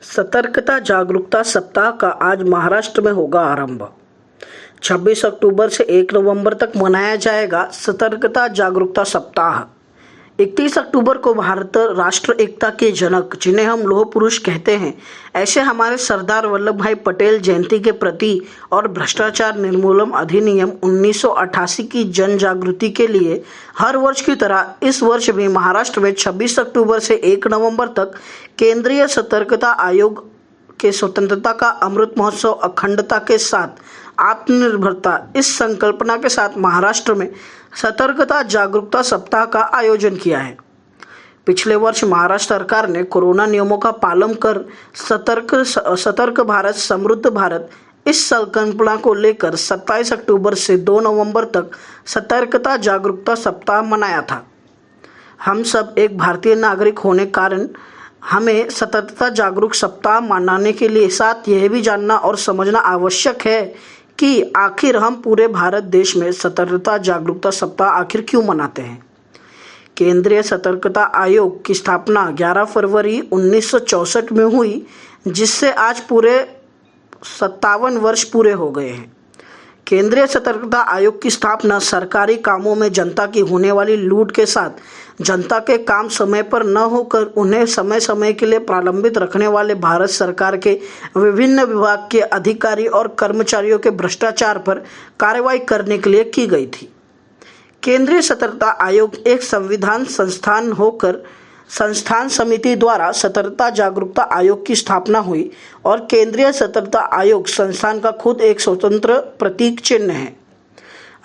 सतर्कता जागरूकता सप्ताह का आज महाराष्ट्र में होगा आरंभ। 26 अक्टूबर से 1 नवंबर तक मनाया जाएगा सतर्कता जागरूकता सप्ताह। 31 अक्टूबर को भारत राष्ट्र एकता के जनक, जिन्हें हम लौह पुरुष कहते हैं, ऐसे हमारे सरदार वल्लभ भाई पटेल जयंती के प्रति और भ्रष्टाचार निर्मूलन अधिनियम 1988 की जन जागृति के लिए हर वर्ष की तरह इस वर्ष भी महाराष्ट्र में 26 अक्टूबर से 1 नवंबर तक केंद्रीय सतर्कता आयोग के स्वतंत्रता का अमृत महोत्सव अखंडता के साथ आत्मनिर्भरता इस संकल्पना के साथ महाराष्ट्र में सतर्कता जागरूकता सप्ताह का आयोजन किया है। पिछले वर्ष महाराष्ट्र सरकार ने कोरोना नियमों का पालन कर सतर्क भारत समृद्ध भारत इस संकल्पना को लेकर 27 अक्टूबर से 2 नवंबर तक सतर्कता जागरूकता सप्ताह मनाया था। हम सब एक भारतीय नागरिक होने कारण हमें सतर्कता जागरूक सप्ताह मनाने के लिए साथ यह भी जानना और समझना आवश्यक है कि आखिर हम पूरे भारत देश में सतर्कता जागरूकता सप्ताह आखिर क्यों मनाते हैं। केंद्रीय सतर्कता आयोग की स्थापना 11 फरवरी 1964 में हुई, जिससे आज पूरे 57 वर्ष पूरे हो गए हैं। केंद्रीय सतर्कता आयोग की स्थापना सरकारी कामों में जनता की होने वाली लूट के साथ जनता के काम समय पर न होकर उन्हें समय समय के लिए प्रलंबित रखने वाले भारत सरकार के विभिन्न विभाग के अधिकारी और कर्मचारियों के भ्रष्टाचार पर कार्रवाई करने के लिए की गई थी। केंद्रीय सतर्कता आयोग एक संविधान संस्थान होकर संस्थान समिति द्वारा सतर्कता जागरूकता आयोग की स्थापना हुई और केंद्रीय सतर्कता आयोग संस्थान का खुद एक स्वतंत्र प्रतीक चिन्ह है।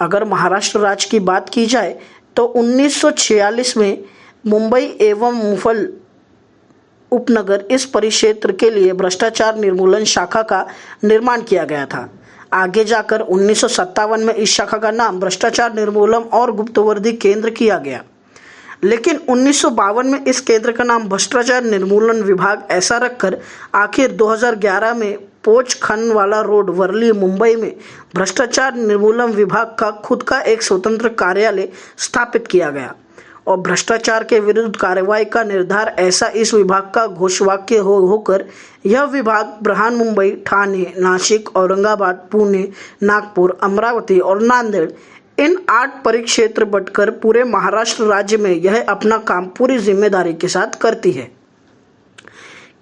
अगर महाराष्ट्र राज्य की बात की जाए तो 1946 में मुंबई एवं मुफल उपनगर इस परिक्षेत्र के लिए भ्रष्टाचार निर्मूलन शाखा का निर्माण किया गया था। आगे जाकर 1957 में इस शाखा का नाम भ्रष्टाचार निर्मूलन और गुप्तवर्दी केंद्र किया गया, लेकिन 1952 में इस केंद्र का नाम भ्रष्टाचार निर्मूलन विभाग ऐसा रखकर आखिर 2011 में पोचखनवाला रोड वर्ली मुंबई में भ्रष्टाचार निर्मूलन विभाग का खुद का एक स्वतंत्र कार्यालय स्थापित किया गया और भ्रष्टाचार के विरुद्ध कार्रवाई का निर्धार ऐसा इस विभाग का घोषवाक्य होकर यह विभाग बृहन्मुंबई, ठाणे, नासिक, औरंगाबाद, पुणे, नागपुर, अमरावती और नांदेड़ इन 8 परिक्षेत्र बंटकर पूरे महाराष्ट्र राज्य में यह अपना काम पूरी जिम्मेदारी के साथ करती है।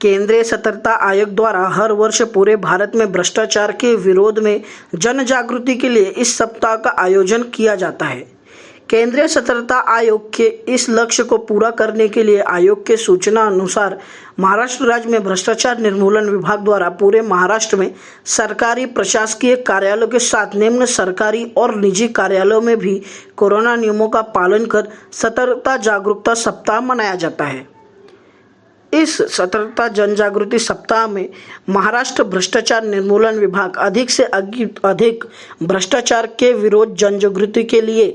केंद्रीय सतर्कता आयोग द्वारा हर वर्ष पूरे भारत में भ्रष्टाचार के विरोध में जन जागृति के लिए इस सप्ताह का आयोजन किया जाता है। केंद्रीय सतर्कता आयोग के इस लक्ष्य को पूरा करने के लिए आयोग के सूचना अनुसार महाराष्ट्र राज्य में भ्रष्टाचार निर्मूलन विभाग द्वारा पूरे महाराष्ट्र में सरकारी प्रशासकीय कार्यालयों के साथ निम्न सरकारी और निजी कार्यालयों में भी कोरोना नियमों का पालन कर सतर्कता जागरूकता सप्ताह मनाया जाता है। इस सतर्कता जन जागृति सप्ताह में महाराष्ट्र भ्रष्टाचार निर्मूलन विभाग अधिक से अधिक भ्रष्टाचार के विरोध जन जागृति के लिए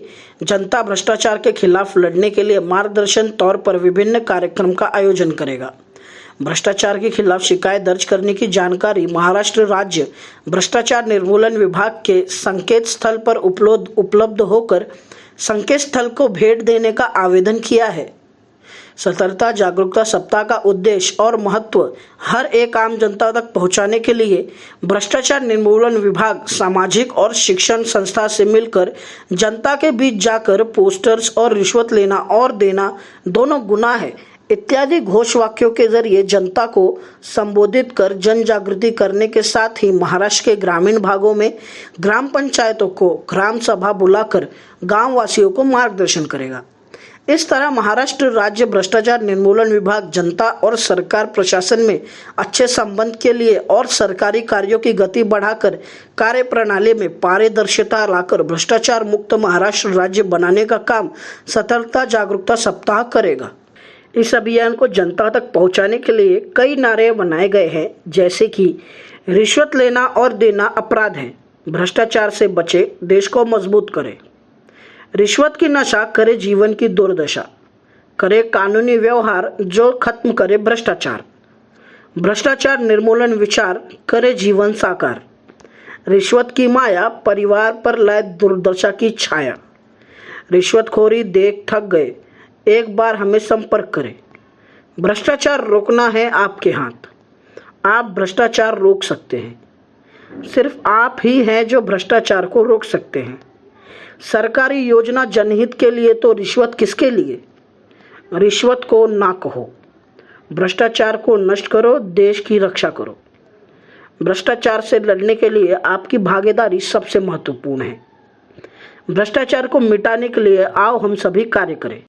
जनता भ्रष्टाचार के खिलाफ लड़ने के लिए मार्गदर्शन तौर पर विभिन्न कार्यक्रम का आयोजन करेगा। भ्रष्टाचार के खिलाफ शिकायत दर्ज करने की जानकारी महाराष्ट्र राज्य भ्रष्टाचार निर्मूलन विभाग के संकेत स्थल पर उपलब्ध होकर संकेत स्थल को भेंट देने का आवेदन किया है। सतर्कता जागरूकता सप्ताह का उद्देश्य और महत्व हर एक आम जनता तक पहुंचाने के लिए भ्रष्टाचार निर्मूलन विभाग सामाजिक और शिक्षण संस्था से मिलकर जनता के बीच जाकर पोस्टर्स और रिश्वत लेना और देना दोनों गुनाह है इत्यादि घोषवाक्यों के जरिए जनता को संबोधित कर जन जागृति करने के साथ ही महाराष्ट्र के ग्रामीण भागों में ग्राम पंचायतों को ग्राम सभा बुलाकर गांव वासियों को मार्गदर्शन करेगा। इस तरह महाराष्ट्र राज्य भ्रष्टाचार निर्मूलन विभाग जनता और सरकार प्रशासन में अच्छे संबंध के लिए और सरकारी कार्यों की गति बढ़ाकर कार्य प्रणाली में पारदर्शिता लाकर भ्रष्टाचार मुक्त महाराष्ट्र राज्य बनाने का काम सतर्कता जागरूकता सप्ताह करेगा। इस अभियान को जनता तक पहुंचाने के लिए कई नारे बनाए गए हैं, जैसे कि रिश्वत लेना और देना अपराध है, भ्रष्टाचार से बचे, देश को मजबूत करे, रिश्वत की नशा करे जीवन की दुर्दशा, करे कानूनी व्यवहार जो खत्म करे भ्रष्टाचार, भ्रष्टाचार निर्मूलन विचार करे जीवन साकार, रिश्वत की माया परिवार पर लाए दुर्दशा की छाया, रिश्वतखोरी देख ठग गए, एक बार हमें संपर्क करें, भ्रष्टाचार रोकना है आपके हाथ, आप भ्रष्टाचार रोक सकते हैं। सिर्फ आप ही हैं जो भ्रष्टाचार को रोक सकते हैं। सरकारी योजना जनहित के लिए तो रिश्वत किसके लिए? रिश्वत को ना कहो, भ्रष्टाचार को नष्ट करो, देश की रक्षा करो। भ्रष्टाचार से लड़ने के लिए आपकी भागीदारी सबसे महत्वपूर्ण है। भ्रष्टाचार को मिटाने के लिए आओ हम सभी कार्य करें।